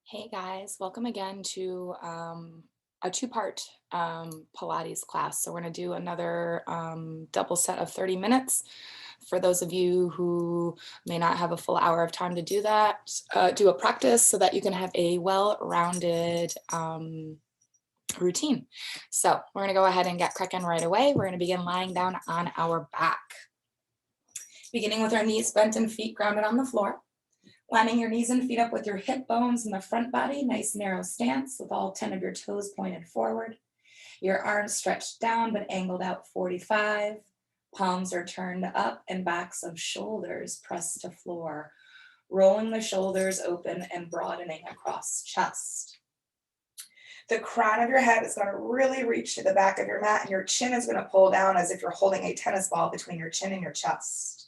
Hey guys, welcome again to a two-part Pilates class. So we're going to do another double set of 30 minutes. For those of you who may not have a full hour of time to do that, do a practice so that you can have a well-rounded routine. So we're going to go ahead and get cracking right away. We're going to begin lying down on our back, beginning with our knees bent and feet grounded on the floor. Lining your knees and feet up with your hip bones in the front body, nice narrow stance with all 10 of your toes pointed forward. Your arms stretched down but angled out 45. Palms are turned up and backs of shoulders pressed to floor. Rolling the shoulders open and broadening across chest. The crown of your head is going to really reach to the back of your mat, and your chin is going to pull down as if you're holding a tennis ball between your chin and your chest.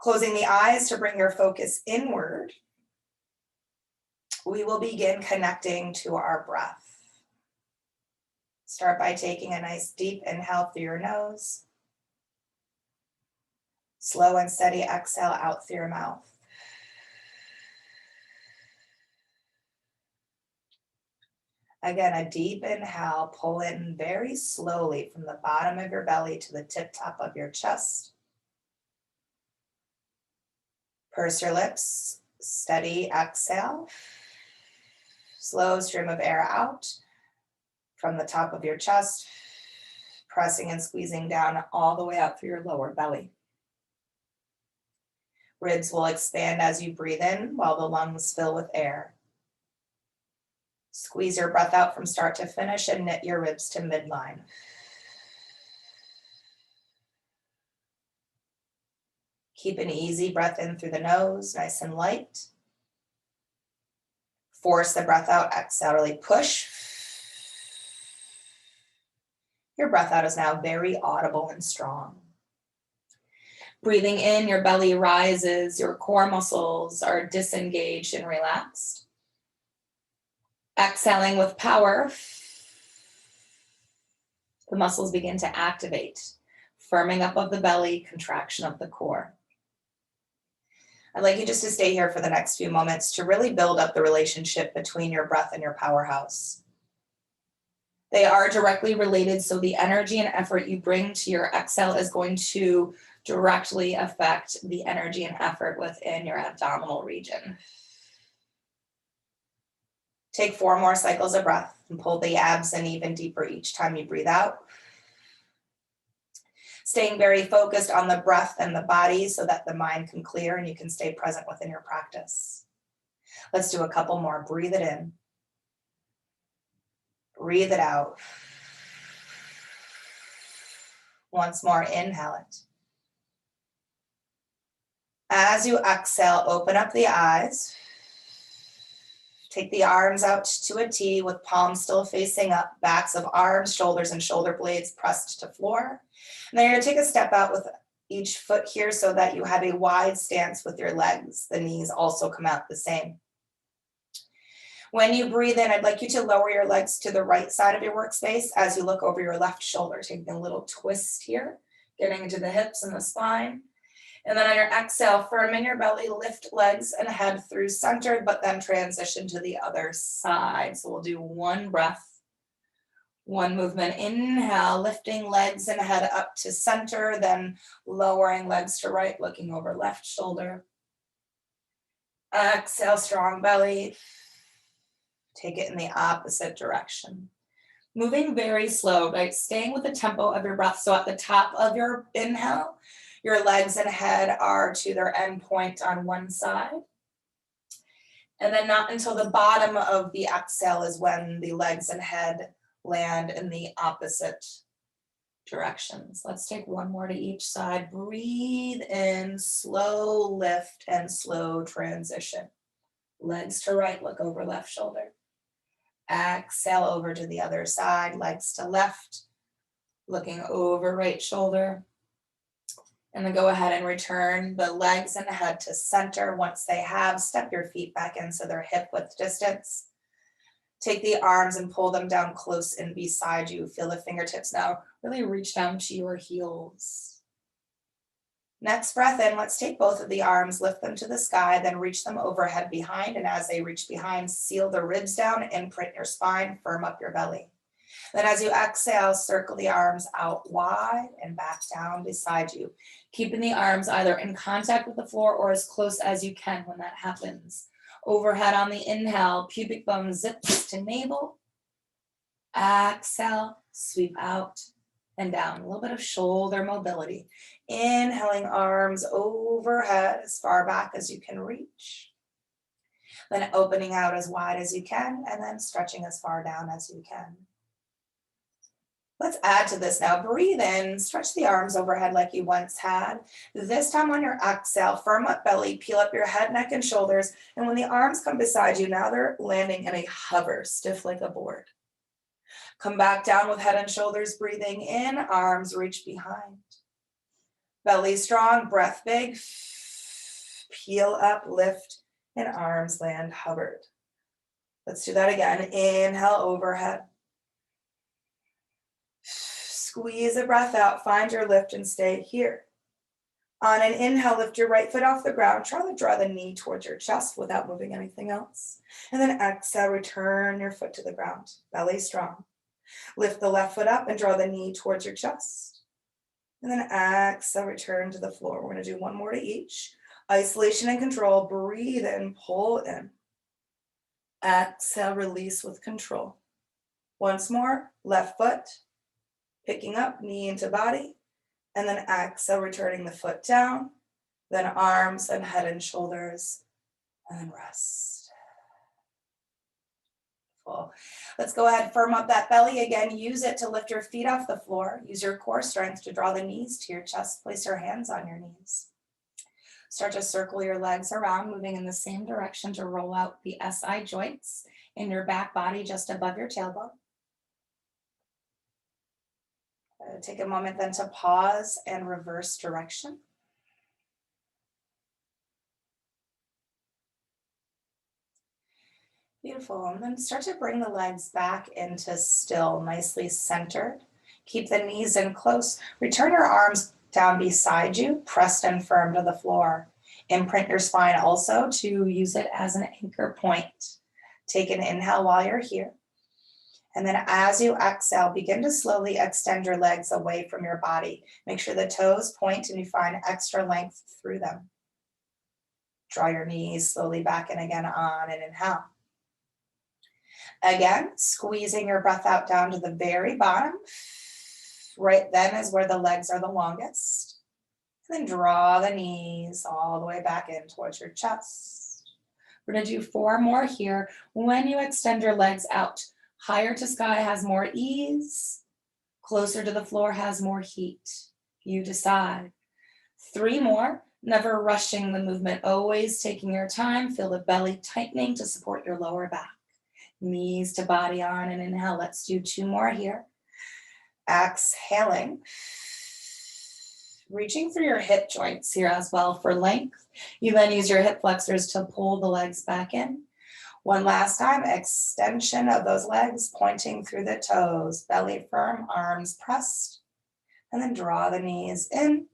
Closing the eyes to bring your focus inward, we will begin connecting to our breath. Start by taking a nice deep inhale through your nose. Slow and steady exhale out through your mouth. Again, a deep inhale, pull in very slowly from the bottom of your belly to the tip top of your chest. Purse your lips, steady exhale. Slow stream of air out from the top of your chest, pressing and squeezing down all the way out through your lower belly. Ribs will expand as you breathe in while the lungs fill with air. Squeeze your breath out from start to finish and knit your ribs to midline. Keep an easy breath in through the nose, nice and light. Force the breath out, exhale, really push. Your breath out is now very audible and strong. Breathing in, your belly rises, your core muscles are disengaged and relaxed. Exhaling with power, the muscles begin to activate, firming up of the belly, contraction of the core. I'd like you just to stay here for the next few moments to really build up the relationship between your breath and your powerhouse. They are directly related, so the energy and effort you bring to your exhale is going to directly affect the energy and effort within your abdominal region. Take 4 more cycles of breath and pull the abs in even deeper each time you breathe out. Staying very focused on the breath and the body so that the mind can clear and you can stay present within your practice. Let's do a couple more. Breathe it in. Breathe it out. Once more, inhale it. As you exhale, open up the eyes. Take the arms out to a T with palms still facing up, backs of arms, shoulders, and shoulder blades pressed to floor. And then you're going to take a step out with each foot here so that you have a wide stance with your legs. The knees also come out the same. When you breathe in, I'd like you to lower your legs to the right side of your workspace as you look over your left shoulder, taking a little twist here, getting into the hips and the spine. And then on your exhale, firm in your belly, lift legs and head through center, but then transition to the other side. So we'll do one breath, one movement. Inhale, lifting legs and head up to center, then lowering legs to right, looking over left shoulder. Exhale, strong belly. Take it in the opposite direction. Moving very slow, right? Staying with the tempo of your breath. So at the top of your inhale, your legs and head are to their end point on one side. And then not until the bottom of the exhale is when the legs and head land in the opposite directions. Let's take one more to each side. Breathe in, slow lift and slow transition. Legs to right, look over left shoulder. Exhale over to the other side, legs to left, looking over right shoulder. And then go ahead and return the legs and head to center. Once they have, step your feet back in so they're hip width distance. Take the arms and pull them down close and beside you. Feel the fingertips now really reach down to your heels. Next breath in, let's take both of the arms, lift them to the sky, then reach them overhead behind. And as they reach behind, seal the ribs down, imprint your spine, firm up your belly. Then as you exhale, circle the arms out wide and back down beside you, keeping the arms either in contact with the floor or as close as you can when that happens. Overhead on the inhale, pubic bone zips to navel. Exhale, sweep out and down. A little bit of shoulder mobility. Inhaling, arms overhead as far back as you can reach. Then opening out as wide as you can, and then stretching as far down as you can. Let's add to this now. Breathe in, stretch the arms overhead like you once had. This time on your exhale, firm up belly, peel up your head, neck, and shoulders. And when the arms come beside you, now they're landing in a hover, stiff like a board. Come back down with head and shoulders, breathing in, arms reach behind. Belly strong, breath big. Peel up, lift, and arms land hovered. Let's do that again. Inhale, overhead. Squeeze a breath out, find your lift and stay here. On an inhale, lift your right foot off the ground. Try to draw the knee towards your chest without moving anything else. And then exhale, return your foot to the ground. Belly strong. Lift the left foot up and draw the knee towards your chest. And then exhale, return to the floor. We're going to do one more to each. Isolation and control. Breathe in, pull in. Exhale, release with control. Once more, left foot, picking up, knee into body. And then exhale, returning the foot down. Then arms and head and shoulders. And then rest. Let's go ahead, firm up that belly again. Use it to lift your feet off the floor. Use your core strength to draw the knees to your chest. Place your hands on your knees. Start to circle your legs around, moving in the same direction to roll out the SI joints in your back body just above your tailbone. Take a moment then to pause and reverse direction. Beautiful. And then start to bring the legs back into still, nicely centered. Keep the knees in close. Return your arms down beside you, pressed and firm to the floor. Imprint your spine also to use it as an anchor point. Take an inhale while you're here. And then as you exhale, begin to slowly extend your legs away from your body. Make sure the toes point and you find extra length through them. Draw your knees slowly back in again on an inhale. Again, squeezing your breath out down to the very bottom. Right then is where the legs are the longest. And then draw the knees all the way back in towards your chest. We're going to do 4 more here. When you extend your legs out, higher to sky has more ease. Closer to the floor has more heat. You decide. 3 more. Never rushing the movement. Always taking your time. Feel the belly tightening to support your lower back. Knees to body on an inhale. Let's do 2 more here. Exhaling. Reaching through your hip joints here as well for length. You then use your hip flexors to pull the legs back in. One last time, extension of those legs pointing through the toes. Belly firm, arms pressed. And then draw the knees in.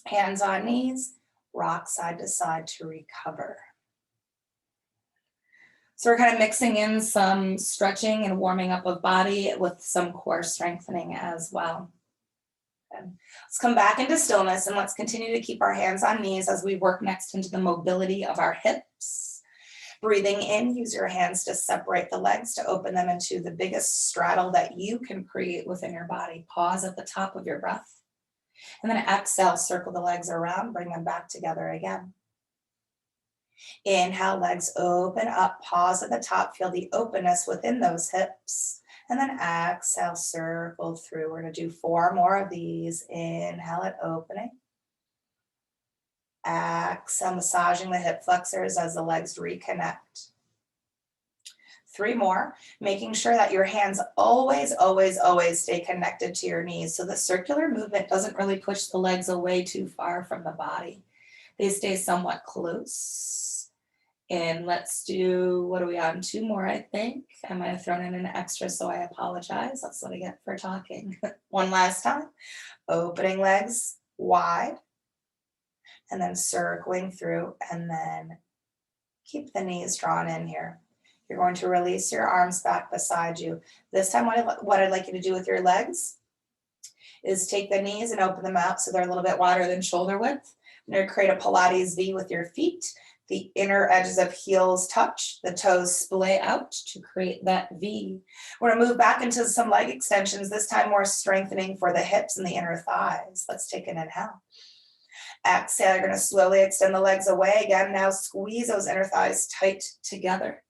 Hands on knees. Rock side to side to recover. So we're kind of mixing in some stretching and warming up of body with some core strengthening as well. Okay. Let's come back into stillness and let's continue to keep our hands on knees as we work next into the mobility of our hips. Breathing in, use your hands to separate the legs to open them into the biggest straddle that you can create within your body. Pause at the top of your breath. And then exhale, circle the legs around, bring them back together again. Inhale, legs open up, pause at the top, feel the openness within those hips. And then exhale, circle through. We're going to do 4 more of these. Inhale it, opening. Exhale, massaging the hip flexors as the legs reconnect. 3 more, making sure that your hands always stay connected to your knees. So the circular movement doesn't really push the legs away too far from the body. They stay somewhat close. And let's do, what are we on? 2 more, I think. I might have thrown in an extra, so I apologize. That's what I get for talking. One last time. Opening legs wide. and then circling through, and then keep the knees drawn in here. You're going to release your arms back beside you. This time, what I'd like you to do with your legs is take the knees and open them out so they're a little bit wider than shoulder width. You're going to create a Pilates V with your feet. The inner edges of heels touch, the toes splay out to create that V. We're going to move back into some leg extensions, this time more strengthening for the hips and the inner thighs. Let's take an inhale. Exhale, you're going to slowly extend the legs away. Again, now squeeze those inner thighs tight together.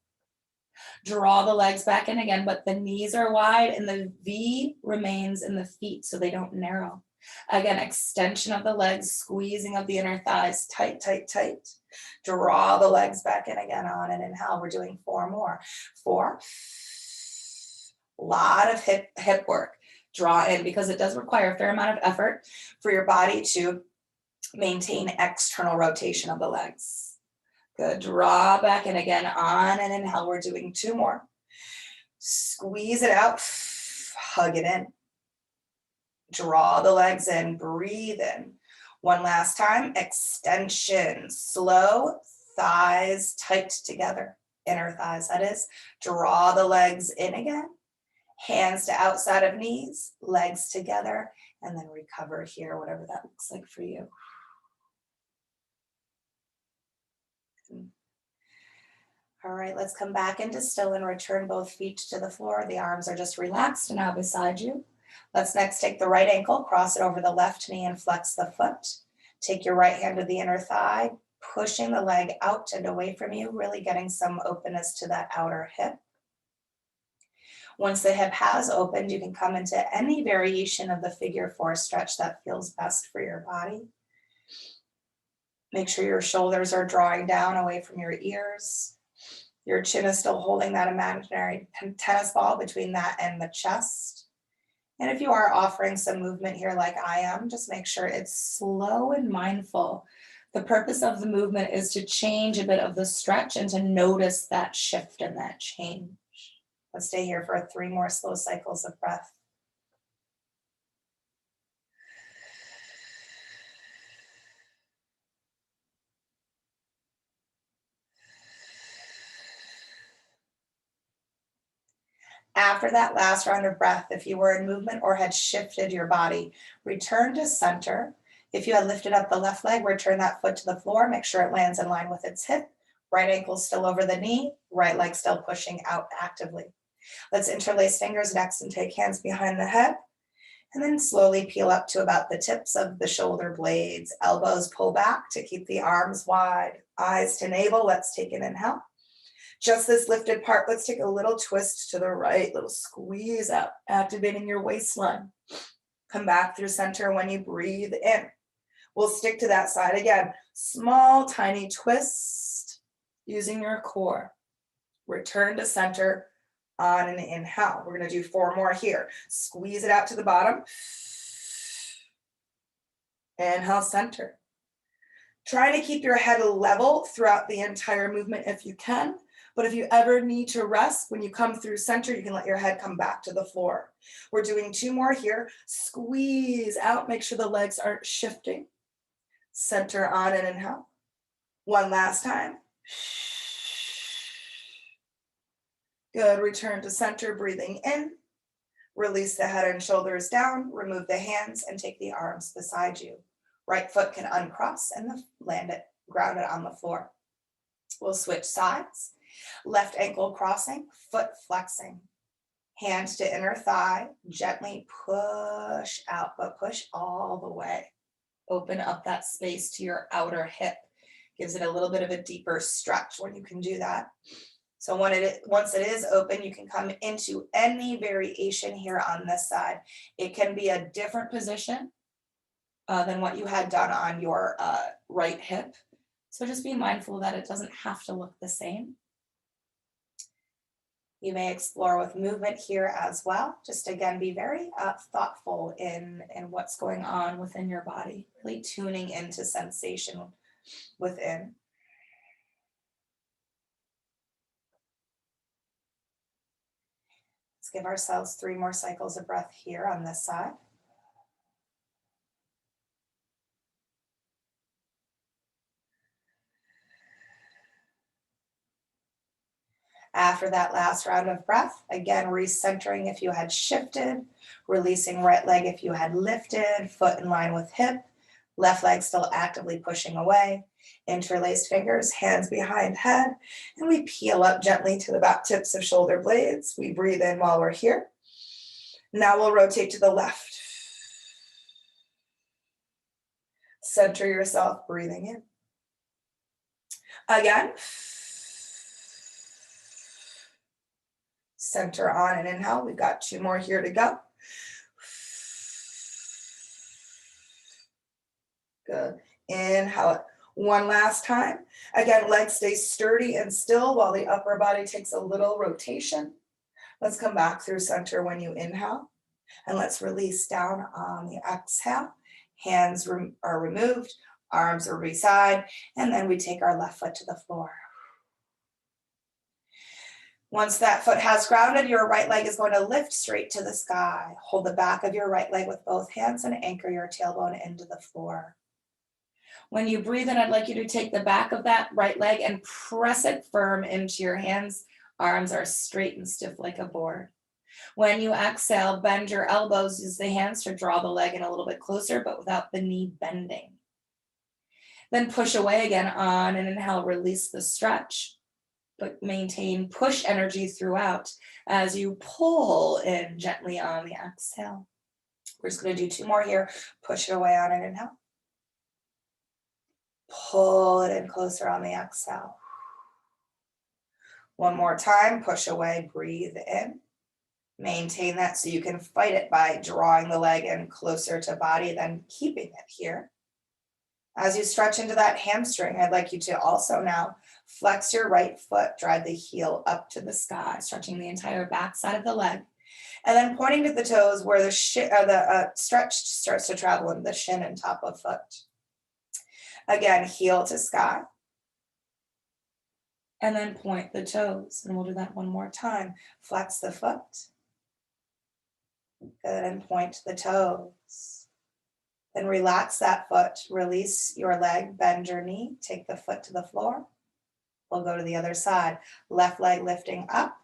Draw the legs back in again, but the knees are wide and the V remains in the feet so they don't narrow. Again, extension of the legs, squeezing of the inner thighs, tight, tight, tight. Draw the legs back in again on an inhale. We're doing 4 more. 4. Lot of hip work. Draw in because it does require a fair amount of effort for your body to maintain external rotation of the legs. Good. Draw back in again on an inhale. We're doing 2 more. Squeeze it out. Hug it in. Draw the legs in. Breathe in. One last time. Extension. Slow. Thighs tight together. Inner thighs, that is. Draw the legs in again. Hands to outside of knees. Legs together. And then recover here, whatever that looks like for you. All right, let's come back into still and return both feet to the floor. The arms are just relaxed now beside you. Let's next take the right ankle, cross it over the left knee and flex the foot. Take your right hand to the inner thigh, pushing the leg out and away from you, really getting some openness to that outer hip. Once the hip has opened, you can come into any variation of the figure 4 stretch that feels best for your body. Make sure your shoulders are drawing down away from your ears. Your chin is still holding that imaginary tennis ball between that and the chest. And if you are offering some movement here like I am, just make sure it's slow and mindful. The purpose of the movement is to change a bit of the stretch and to notice that shift and that change. Let's stay here for 3 more slow cycles of breath. After that last round of breath, if you were in movement or had shifted your body, return to center. If you had lifted up the left leg, return that foot to the floor. Make sure it lands in line with its hip. Right ankle still over the knee, right leg still pushing out actively. Let's interlace fingers next and take hands behind the head. And then slowly peel up to about the tips of the shoulder blades. Elbows pull back to keep the arms wide. Eyes to navel. Let's take an inhale. Just this lifted part, let's take a little twist to the right, little squeeze out, activating your waistline. Come back through center when you breathe in. We'll stick to that side again. Small, tiny twist using your core. Return to center on an inhale. We're going to do 4 more here. Squeeze it out to the bottom. Inhale, center. Try to keep your head level throughout the entire movement if you can. But if you ever need to rest, when you come through center, you can let your head come back to the floor. We're doing 2 more here. Squeeze out, make sure the legs aren't shifting. Center on an inhale. 1 last time. Good, return to center, breathing in. Release the head and shoulders down, remove the hands and take the arms beside you. Right foot can uncross and land it, ground it on the floor. We'll switch sides. Left ankle crossing, foot flexing. Hand to inner thigh, gently push out, but push all the way. Open up that space to your outer hip. Gives it a little bit of a deeper stretch when you can do that. So once it is open, you can come into any variation here on this side. It can be a different position than what you had done on your right hip. So just be mindful that it doesn't have to look the same. You may explore with movement here as well. Just again, be very thoughtful in what's going on within your body, really tuning into sensation within. Let's give ourselves 3 more cycles of breath here on this side. After that last round of breath, again, recentering if you had shifted, releasing right leg if you had lifted, foot in line with hip, left leg still actively pushing away, interlaced fingers, hands behind head, and we peel up gently to the back tips of shoulder blades. We breathe in while we're here. Now we'll rotate to the left. Center yourself, breathing in. Again. Center on and inhale. We've got 2 more here to go. Good. Inhale it. One last time. Again, legs stay sturdy and still while the upper body takes a little rotation. Let's come back through center when you inhale. And let's release down on the exhale. Hands are removed, arms are beside, and then we take our left foot to the floor. Once that foot has grounded, your right leg is going to lift straight to the sky. Hold the back of your right leg with both hands and anchor your tailbone into the floor. When you breathe in, I'd like you to take the back of that right leg and press it firm into your hands. Arms are straight and stiff like a board. When you exhale, bend your elbows. Use the hands to draw the leg in a little bit closer, but without the knee bending. Then push away again on an inhale, release the stretch, but maintain push energy throughout as you pull in gently on the exhale. We're just going to do 2 more here. Push it away on an inhale. Pull it in closer on the exhale. One more time, push away, breathe in. Maintain that so you can fight it by drawing the leg in closer to body, then keeping it here. As you stretch into that hamstring, I'd like you to also now flex your right foot, drive the heel up to the sky, stretching the entire back side of the leg. And then pointing to the toes where the stretch starts to travel in the shin and top of foot. Again, heel to sky. And then point the toes. And we'll do that one more time. Flex the foot. Good, and point the toes. Then relax that foot. Release your leg, bend your knee. Take the foot to the floor. We'll go to the other side. Left leg lifting up.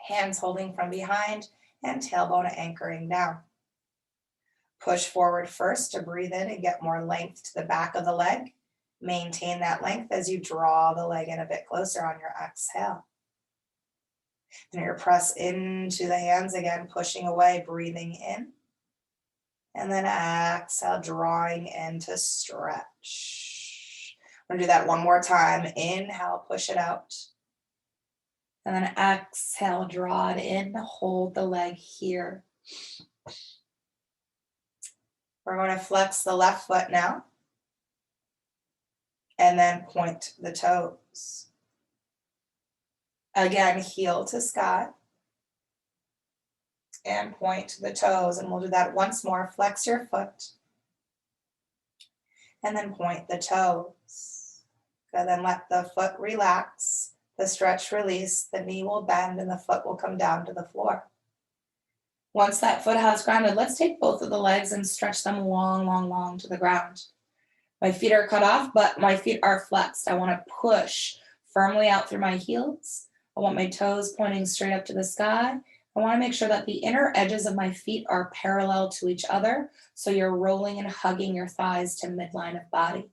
Hands holding from behind and tailbone anchoring down. Push forward first to breathe in and get more length to the back of the leg. Maintain that length as you draw the leg in a bit closer on your exhale. And you press into the hands again, pushing away, breathing in. And then exhale, drawing in to stretch. I'm going to do that one more time. Inhale, push it out. And then exhale, draw it in, hold the leg here. We're going to flex the left foot now. And then point the toes. Again, heel to sky. And point the toes. And we'll do that once more. Flex your foot. And then point the toes. Good, then let the foot relax. The stretch release. The knee will bend and the foot will come down to the floor. Once that foot has grounded, let's take both of the legs and stretch them long, long, long to the ground. My feet are cut off, but my feet are flexed. I want to push firmly out through my heels. I want my toes pointing straight up to the sky. I want to make sure that the inner edges of my feet are parallel to each other, so you're rolling and hugging your thighs to midline of body.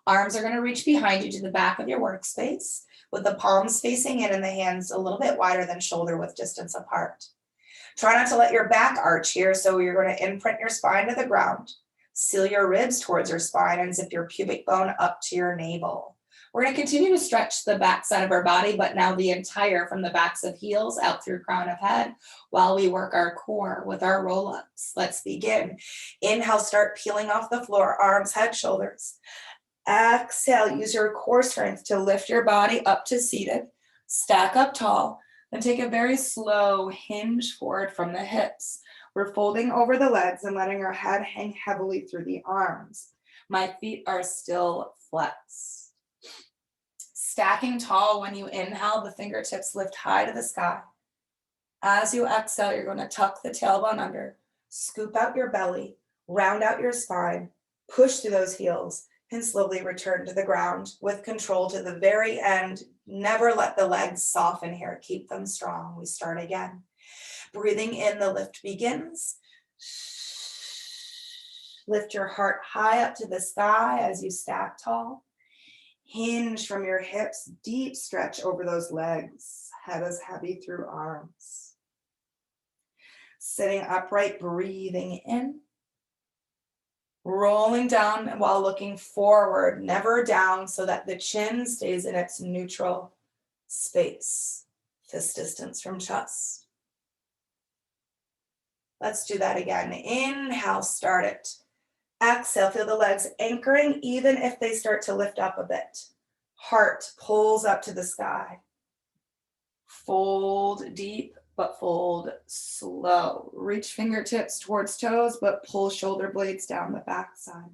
Arms are going to reach behind you to the back of your workspace, with the palms facing in and the hands a little bit wider than shoulder width distance apart. Try not to let your back arch here, so you're going to imprint your spine to the ground. Seal your ribs towards your spine and zip your pubic bone up to your navel. We're going to continue to stretch the back side of our body, but now the entire from the backs of heels out through crown of head while we work our core with our roll-ups. Let's begin. Inhale, start peeling off the floor, arms, head, shoulders. Exhale, use your core strength to lift your body up to seated. Stack up tall. Then take a very slow hinge forward from the hips. We're folding over the legs and letting our head hang heavily through the arms. My feet are still flexed. Stacking tall when you inhale, the fingertips lift high to the sky. As you exhale, you're going to tuck the tailbone under, scoop out your belly, round out your spine, push through those heels, And slowly return to the ground with control to the very end. Never let the legs soften here. Keep them strong. We start again. Breathing in, the lift begins. Lift your heart high up to the sky as you stack tall. Hinge from your hips, deep stretch over those legs. Head is heavy through arms. Sitting upright, breathing in. Rolling down while looking forward, never down, so that the chin stays in its neutral space, fist distance from chest. Let's do that again. Inhale, start it. Exhale, feel the legs anchoring even if they start to lift up a bit. Heart pulls up to the sky. Fold deep, but fold slow. Reach fingertips towards toes, but pull shoulder blades down the backside.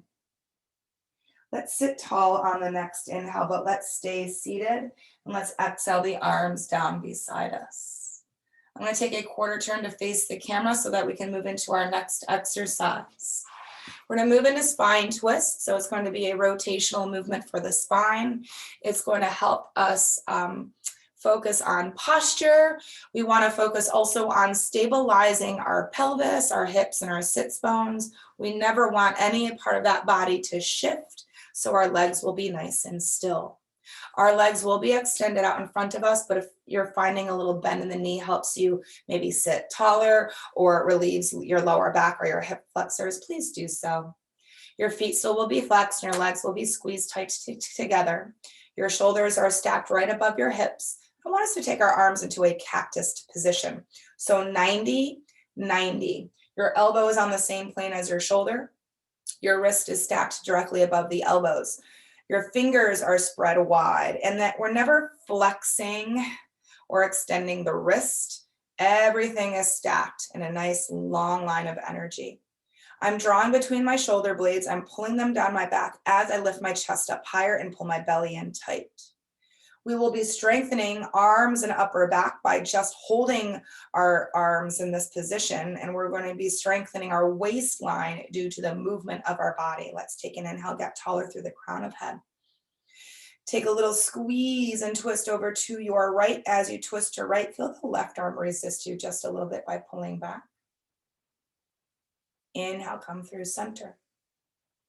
Let's sit tall on the next inhale, but let's stay seated. And let's exhale the arms down beside us. I'm going to take a quarter turn to face the camera so that we can move into our next exercise. We're going to move into spine twist. So it's going to be a rotational movement for the spine. It's going to help us focus on posture. We want to focus also on stabilizing our pelvis, our hips, and our sits bones. We never want any part of that body to shift, so our legs will be nice and still. Our legs will be extended out in front of us, but if you're finding a little bend in the knee helps you maybe sit taller or it relieves your lower back or your hip flexors, please do so. Your feet still will be flexed and your legs will be squeezed tight together. Your shoulders are stacked right above your hips. I want us to take our arms into a cactus position. So 90, 90. Your elbow is on the same plane as your shoulder. Your wrist is stacked directly above the elbows. Your fingers are spread wide, and that we're never flexing or extending the wrist. Everything is stacked in a nice long line of energy. I'm drawing between my shoulder blades. I'm pulling them down my back as I lift my chest up higher and pull my belly in tight. We will be strengthening arms and upper back by just holding our arms in this position, and we're going to be strengthening our waistline due to the movement of our body. Let's take an inhale, get taller through the crown of head. Take a little squeeze and twist over to your right. As you twist to right, feel the left arm resist you just a little bit by pulling back. Inhale, come through center.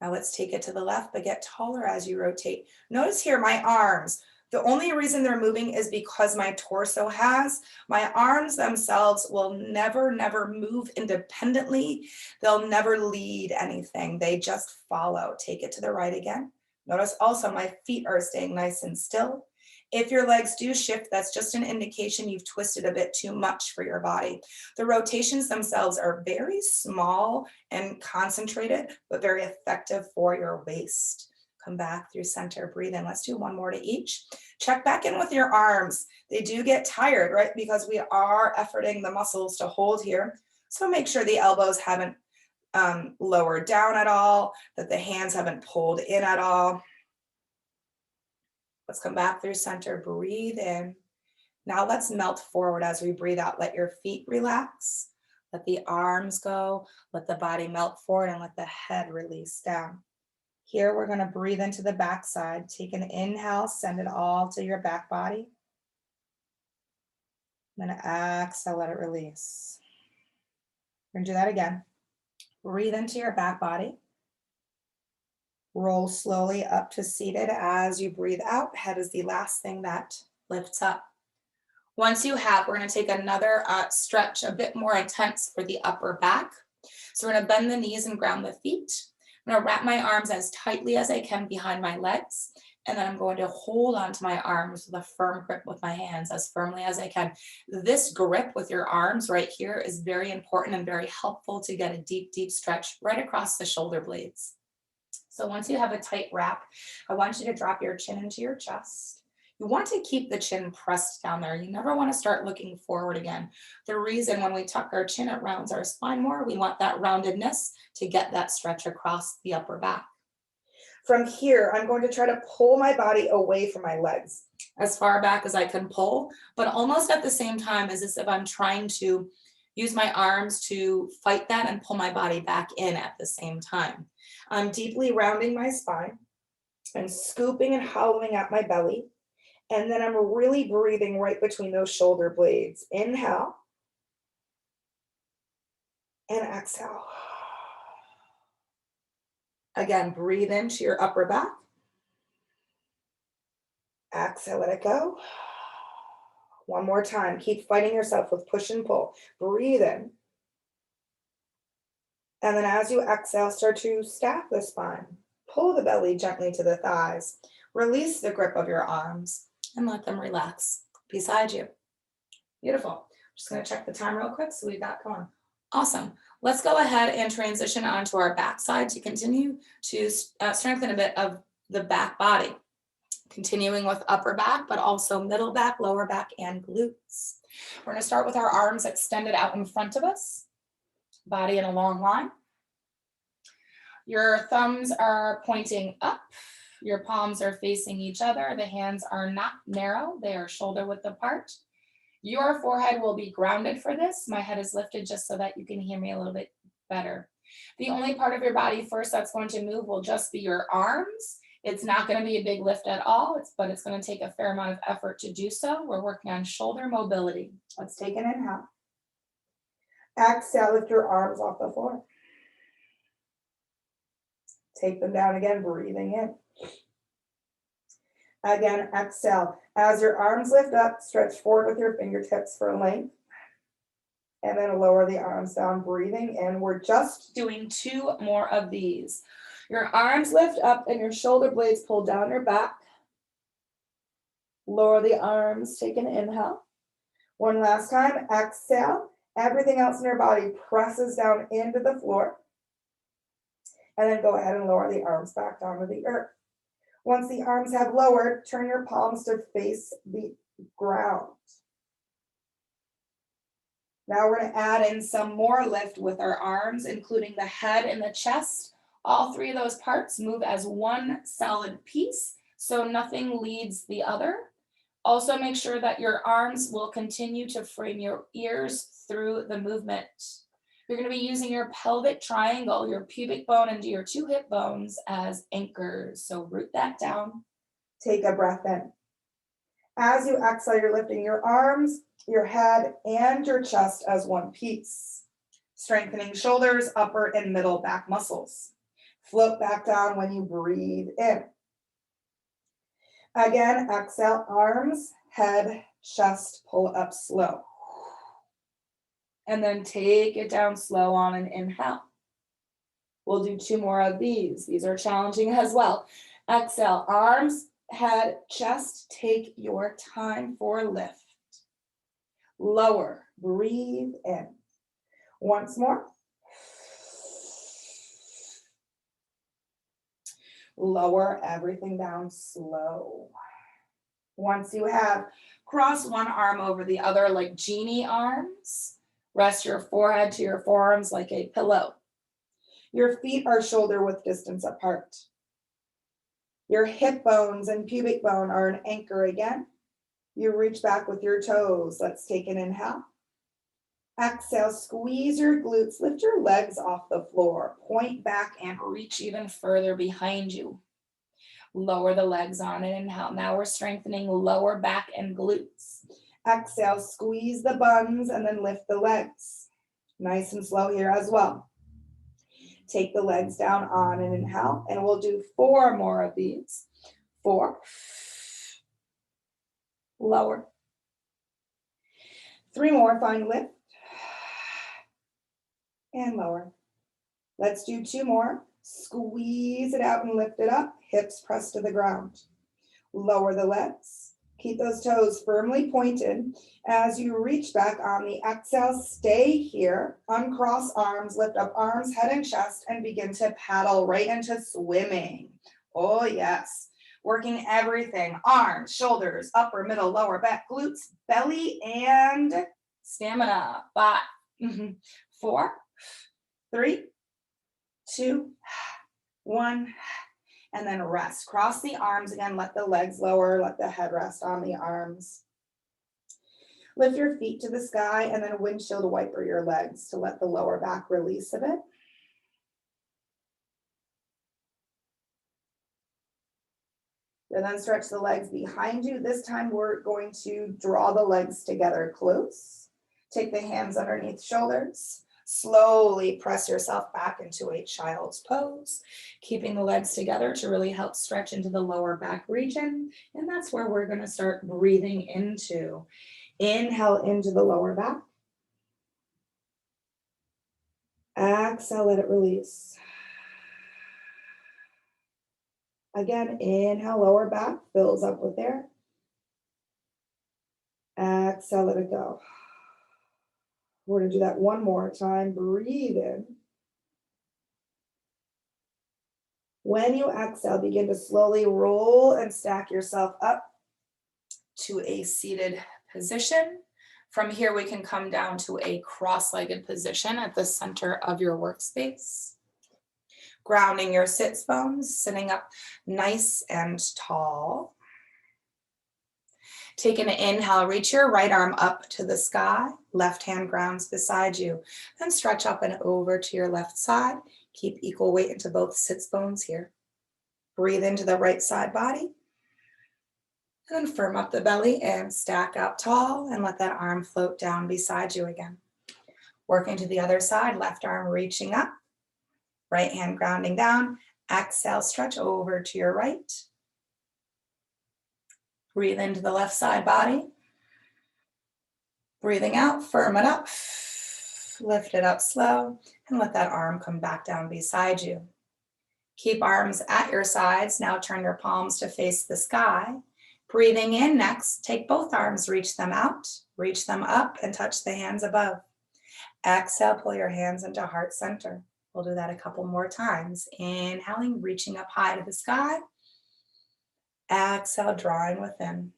Now let's take it to the left, but get taller as you rotate. Notice here my arms. The only reason they're moving is because my torso has. My arms themselves will never move independently. They'll never lead anything. They just follow. Take it to the right again. Notice also my feet are staying nice and still. If your legs do shift, that's just an indication you've twisted a bit too much for your body. The rotations themselves are very small and concentrated, but very effective for your waist. Come back through center, breathe in. Let's do one more to each. Check back in with your arms. They do get tired, right? Because we are efforting the muscles to hold here. So make sure the elbows haven't lowered down at all, that the hands haven't pulled in at all. Let's come back through center, breathe in. Now let's melt forward as we breathe out. Let your feet relax. Let the arms go. Let the body melt forward and let the head release down. Here, we're going to breathe into the backside. Take an inhale, send it all to your back body. Then exhale, let it release. We're going to do that again. Breathe into your back body. Roll slowly up to seated as you breathe out. Head is the last thing that lifts up. Once you have, we're going to take another stretch, a bit more intense for the upper back. So we're going to bend the knees and ground the feet. I'm going to wrap my arms as tightly as I can behind my legs, and then I'm going to hold onto my arms with a firm grip with my hands as firmly as I can. This grip with your arms right here is very important and very helpful to get a deep, deep stretch right across the shoulder blades. So once you have a tight wrap, I want you to drop your chin into your chest. You want to keep the chin pressed down there. You never want to start looking forward again. The reason when we tuck our chin, it rounds our spine more. We want that roundedness to get that stretch across the upper back. From here, I'm going to try to pull my body away from my legs as far back as I can pull, but almost at the same time as if I'm trying to use my arms to fight that and pull my body back in at the same time. I'm deeply rounding my spine. and scooping and hollowing out my belly. And then I'm really breathing right between those shoulder blades. Inhale and exhale. Again, breathe into your upper back. Exhale, let it go. One more time. Keep fighting yourself with push and pull. Breathe in. And then as you exhale, start to stack the spine. Pull the belly gently to the thighs. Release the grip of your arms and let them relax beside you. Beautiful. I'm just going to check the time real quick so we got going. Awesome. Let's go ahead and transition onto our back side to continue to strengthen a bit of the back body. Continuing with upper back, but also middle back, lower back, and glutes. We're going to start with our arms extended out in front of us, body in a long line. Your thumbs are pointing up. Your palms are facing each other. The hands are not narrow. They are shoulder width apart. Your forehead will be grounded for this. My head is lifted just so that you can hear me a little bit better. The only part of your body first that's going to move will just be your arms. It's not going to be a big lift at all, but it's going to take a fair amount of effort to do so. We're working on shoulder mobility. Let's take an inhale. Exhale, lift your arms off the floor. Take them down again, breathing in. Again, exhale. As your arms lift up, stretch forward with your fingertips for length. And then lower the arms down, breathing in. We're just doing 2 more of these. Your arms lift up and your shoulder blades pull down your back. Lower the arms, take an inhale. One last time, exhale. Everything else in your body presses down into the floor. And then go ahead and lower the arms back down to the earth. Once the arms have lowered, turn your palms to face the ground. Now we're going to add in some more lift with our arms, including the head and the chest. All 3 of those parts move as one solid piece, so nothing leads the other. Also make sure that your arms will continue to frame your ears through the movement. You're going to be using your pelvic triangle, your pubic bone into your 2 hip bones as anchors. So root that down. Take a breath in. As you exhale, you're lifting your arms, your head, and your chest as one piece. Strengthening shoulders, upper and middle back muscles. Float back down when you breathe in. Again, exhale, arms, head, chest, pull up slow. And then take it down slow on an inhale. We'll do 2 more of these. These are challenging as well. Exhale, arms, head, chest, take your time for lift. Lower, breathe in. Once more. Lower everything down slow. Once you have, cross one arm over the other like genie arms. Rest your forehead to your forearms like a pillow. Your feet are shoulder width distance apart. Your hip bones and pubic bone are an anchor again. You reach back with your toes. Let's take an inhale. Exhale, squeeze your glutes, lift your legs off the floor, point back and reach even further behind you. Lower the legs on an inhale. Now we're strengthening lower back and glutes. Exhale, squeeze the buns and then lift the legs. Nice and slow here as well. Take the legs down on an inhale, and we'll do 4 more of these. 4. Lower. 3 more, find lift. And lower. Let's do 2 more. Squeeze it out and lift it up. Hips press to the ground. Lower the legs. Keep those toes firmly pointed. As you reach back on the exhale, stay here. Uncross arms, lift up arms, head and chest, and begin to paddle right into swimming. Oh yes. Working everything. Arms, shoulders, upper, middle, lower back, glutes, belly, and stamina. 5, 4, 3, 2, 1, and then rest. Cross the arms again, let the legs lower, let the head rest on the arms. Lift your feet to the sky and then windshield wiper your legs to let the lower back release a bit. And then stretch the legs behind you. This time we're going to draw the legs together close. Take the hands underneath shoulders. Slowly press yourself back into a child's pose, keeping the legs together to really help stretch into the lower back region. And that's where we're going to start breathing into. Inhale into the lower back. Exhale, let it release. Again, inhale, lower back fills up with air. Exhale, let it go. We're going to do that one more time. Breathe in. When you exhale, begin to slowly roll and stack yourself up to a seated position. From here, we can come down to a cross-legged position at the center of your workspace. Grounding your sits bones, sitting up nice and tall. Take an inhale, reach your right arm up to the sky, left hand grounds beside you. Then stretch up and over to your left side. Keep equal weight into both sits bones here. Breathe into the right side body. And then firm up the belly and stack up tall and let that arm float down beside you again. Working to the other side, left arm reaching up, right hand grounding down. Exhale, stretch over to your right. Breathe into the left side body. Breathing out, firm it up. Lift it up slow and let that arm come back down beside you. Keep arms at your sides. Now turn your palms to face the sky. Breathing in next, take both arms, reach them out, reach them up and touch the hands above. Exhale, pull your hands into heart center. We'll do that a couple more times. Inhaling, reaching up high to the sky. Exhale, drawing within.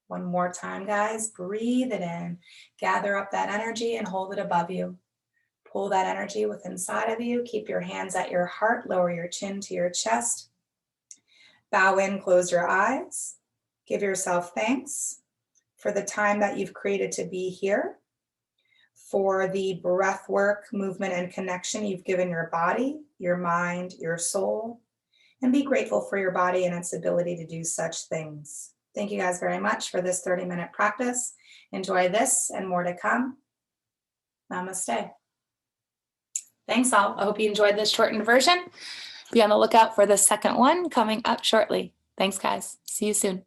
One more time, guys. Breathe it in. Gather up that energy and hold it above you. Pull that energy within inside of you. Keep your hands at your heart. Lower your chin to your chest. Bow in, close your eyes. Give yourself thanks for the time that you've created to be here, for the breath work, movement, and connection you've given your body, your mind, your soul, and be grateful for your body and its ability to do such things. Thank you guys very much for this 30-minute practice. Enjoy this and more to come. Namaste. Thanks all. I hope you enjoyed this shortened version. Be on the lookout for the second one coming up shortly. Thanks, guys. See you soon.